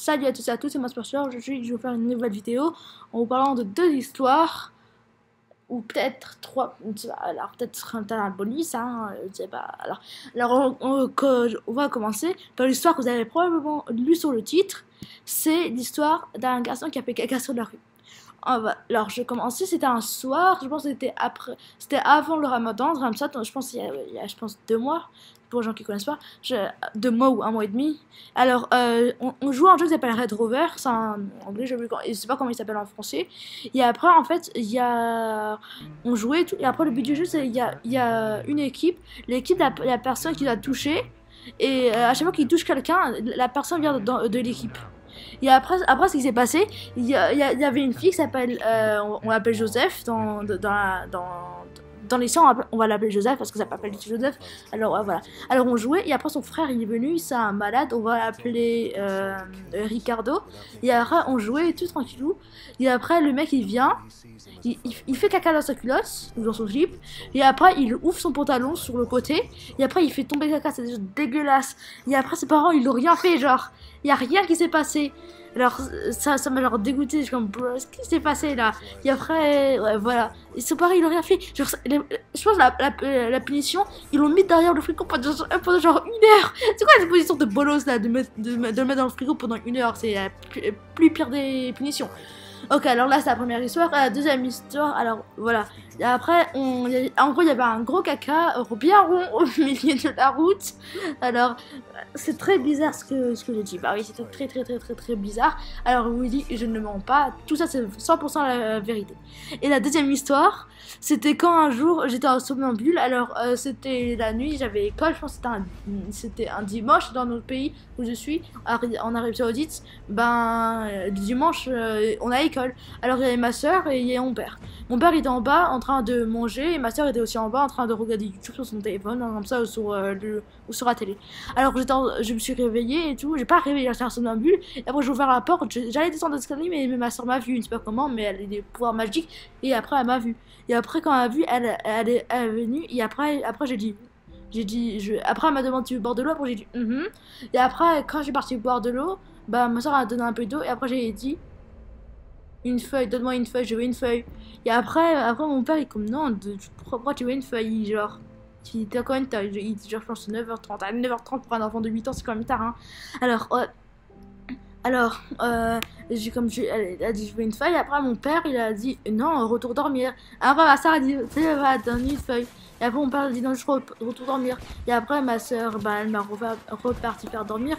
Salut à tous et à tous, c'est moi Spurcher. Je vais vous faire une nouvelle vidéo en vous parlant de deux histoires, ou peut-être trois, alors peut-être un bonus, hein, je sais pas. Alors on va commencer par l'histoire que vous avez probablement lu sur le titre. C'est l'histoire d'un garçon qui a fait caca sur la rue. Alors je commençais, c'était un soir, je pense que c'était avant le Ramadan, je pense il y a je pense 2 mois, pour les gens qui connaissent pas, 2 mois ou 1 mois et demi. Alors on joue à un jeu qui s'appelle Red Rover, c'est en anglais, je sais pas comment il s'appelle en français. Et après en fait on jouait tout, et après le but du jeu c'est il y a une équipe, la personne qui doit toucher, et à chaque fois qu'il touche quelqu'un, la personne vient de l'équipe. Et après ce qui s'est passé, il y avait une fille qui s'appelle, on l'appelle Joseph, dans les sangs, on va l'appeler Joseph parce que ça s'appelle Joseph. Alors voilà. Alors on jouait et après son frère il est venu, c'est un malade, on va l'appeler Ricardo. Et après on jouait tout tranquillou. Et après le mec il vient, il fait caca dans sa culotte ou dans son slip. Et après il ouvre son pantalon sur le côté. Et après il fait tomber caca, c'est dégueulasse. Et après ses parents ils l'ont rien fait, genre il y a rien qui s'est passé. Alors ça m'a genre dégoûté, je suis comme qu'est-ce qui s'est passé là? Et après ouais, voilà, et c'est pareil, ils n'ont rien fait. Genre, je pense que la punition, ils l'ont mis derrière le frigo pendant genre 1 heure. C'est quoi cette position de bolos là, de le mettre dans le frigo pendant 1 heure? C'est la plus pire des punitions. Ok, alors là c'est la première histoire. La deuxième histoire, alors voilà. Et après, en gros, il y avait un gros caca bien rond au milieu de la route. Alors, c'est très bizarre ce que je dis. Bah oui, c'était très bizarre. Alors, oui, dit, je ne mens pas. Tout ça, c'est 100% la vérité. Et la deuxième histoire, c'était quand un jour, j'étais en somnambule. Alors, c'était la nuit, j'avais école. Je pense que c'était un dimanche dans notre pays où je suis, en Arabie Saoudite. Le dimanche, on a école. Alors, il y avait ma soeur et il y avait mon père. Mon père était en bas en train de manger et ma soeur était aussi en bas en train de regarder YouTube sur son téléphone, comme ça, ou sur la télé. Alors je me suis réveillée et tout, j'ai pas réveillé, j'étais un somnambule. Et après j'ai ouvert la porte, j'allais descendre l'escalier, mais ma soeur m'a vu, je sais pas comment, mais elle a des pouvoirs magiques. Et après elle m'a vu. Et après quand elle m'a vu, elle est venue. Et après après elle m'a demandé tu veux boire de l'eau, après j'ai dit Et après quand j'ai parti boire de l'eau, bah ma soeur a donné un peu d'eau et après j'ai dit une feuille, donne-moi une feuille, je veux une feuille. Et après mon père il est comme non, pourquoi tu veux une feuille, genre t'as quand même, genre je pense 9h30, à 9h30 pour un enfant de 8 ans c'est quand même tard, hein. Alors elle a dit je veux une feuille, après mon père il a dit non, retour dormir. Après ma soeur a dit va donne une feuille. Et après mon père a dit non, je retourne dormir. Et après ma soeur, elle m'a reparti faire dormir.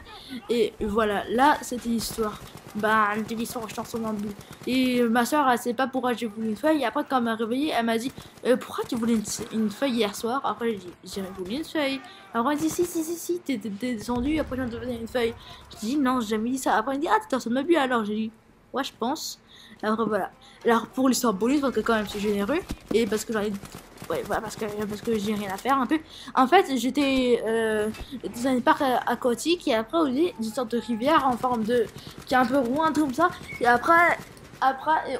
Et voilà, là c'était l'histoire. C'était l'histoire où je suis en bout. Et ma soeur elle sait pas pourquoi j'ai voulu une feuille. Et après quand elle m'a réveillée, elle m'a dit pourquoi tu voulais une feuille hier soir? Après j'ai dit j'ai voulu une feuille. Après elle m'a dit si, t'es descendu, après je viens de te donner une feuille. J'ai dit non, j'ai jamais dit ça. Après elle m'a dit ah t'es en mobile alors. J'ai dit ouais je pense. Alors voilà. Alors pour l'histoire bonus, parce que quand même c'est généreux. Et parce que j'en ai... Ouais, voilà, parce que j'ai rien à faire un peu. En fait, j'étais dans un parc aquatique et après, il y a une sorte de rivière en forme de... qui est un peu rond, un truc comme ça. Et après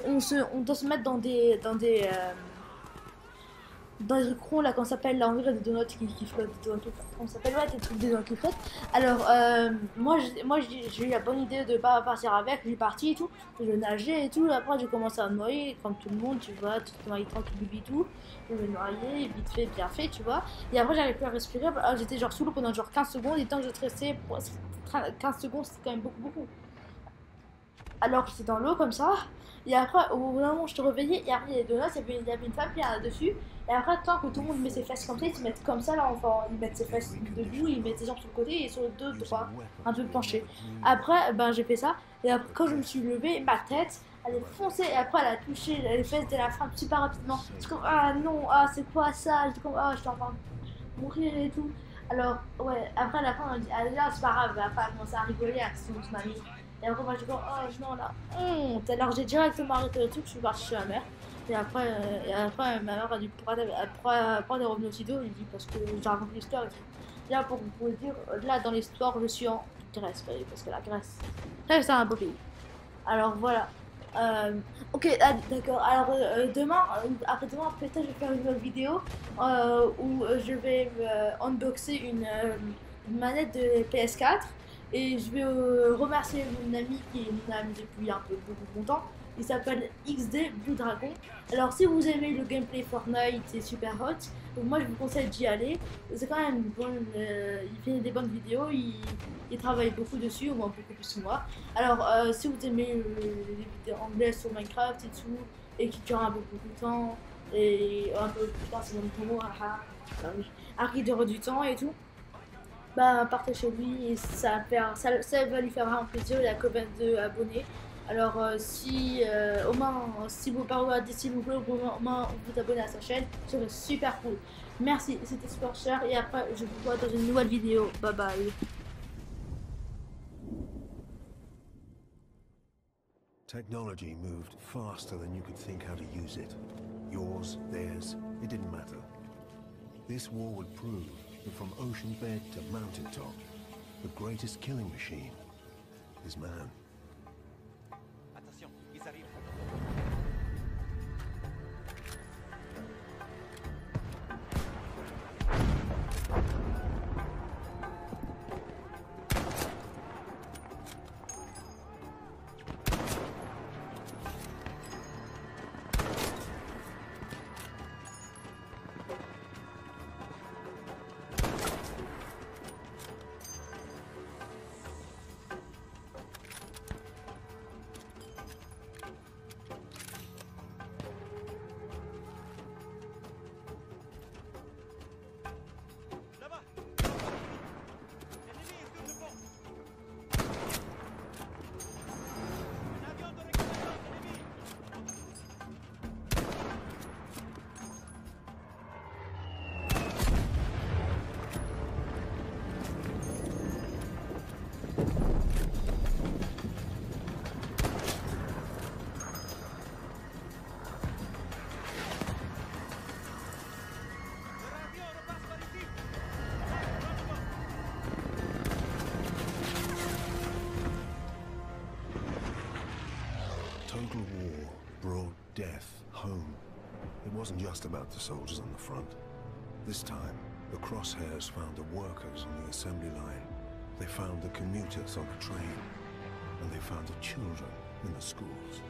on doit se mettre dans des ronds là, qu'on s'appelle là, on dirait des donuts qui flottent, on s'appelle ouais, des trucs des donuts qui flottent. Alors moi j'ai eu la bonne idée de pas partir avec, j'ai parti et tout, je nageais et tout, après j'ai commencé à me noyer comme tout le monde, tu vois, tout le monde tranquille et tout, je me noyais, vite fait, bien fait, tu vois, et après j'arrivais plus à respirer, alors j'étais genre sous l'eau pendant genre 15 secondes, et tant que je stressais, 15 secondes c'était quand même beaucoup. Alors que j'étais dans l'eau comme ça. Et après, au bout d'un moment, je te réveillais. Et après, il y avait deux notes, il y avait une femme qui est dessus. Et après, tant que tout le monde met ses fesses comme ça, ils se mettent comme ça là. Enfin, ils mettent ses fesses debout, ils mettent ses jambes sur le côté et sur le dos droit, un peu penché. Après, j'ai fait ça. Et après, quand je me suis levée, ma tête, elle est foncée. Et après, elle a touché les fesses de la femme super rapidement. Je suis comme, ah non, ah c'est quoi ça? Je suis comme, ah je suis en train de mourir et tout. Alors, ouais, après, la femme, elle dit, ah là, c'est pas grave. Après, elle commence à rigoler à ce que je m'amuse. Et après, moi, je dis, oh non, la honte. Alors, j'ai directement arrêté le truc, je suis partie chez ma mère. Et après, ma mère a dit, pourquoi t'es revenue aussitôt? Il dit, parce que j'ai raconté l'histoire et tout. Là, pour vous dire, là, dans l'histoire, je suis en Grèce, parce que la Grèce, c'est un beau pays. Alors, voilà. Ok, d'accord. Alors, après demain, peut-être je vais faire une nouvelle vidéo où je vais unboxer une manette de PS4. Et je vais remercier mon ami qui est mon ami depuis un peu beaucoup longtemps. Il s'appelle XD Blue Dragon. Alors si vous aimez le gameplay Fortnite, c'est super hot. Donc moi je vous conseille d'y aller. C'est quand même une bonne, il fait des bonnes vidéos, il travaille beaucoup dessus, au moins beaucoup plus que moi. Alors si vous aimez les vidéos anglaises sur Minecraft et tout, et qui durent un peu beaucoup de temps, et un peu plus tard c'est mon promo, qui dure du temps et tout. Bah, partez chez lui et ça va lui faire vraiment plaisir. Il a que 22 abonnés. Alors, si au moins, si vous parlez s'il vous plaît, au moins vous abonnez à sa chaîne, ce serait super cool. Merci, c'était super cher. Et après, je vous vois dans une nouvelle vidéo. Bye bye. Technology moved faster than you could think how to use it. Yours, theirs, it didn't matter. This war would prove that from ocean bed to mountaintop, the greatest killing machine is man. Attention, ils arrivent. Total war brought death home. It wasn't just about the soldiers on the front. This time, the crosshairs found the workers on the assembly line. They found the commuters on the train. And they found the children in the schools.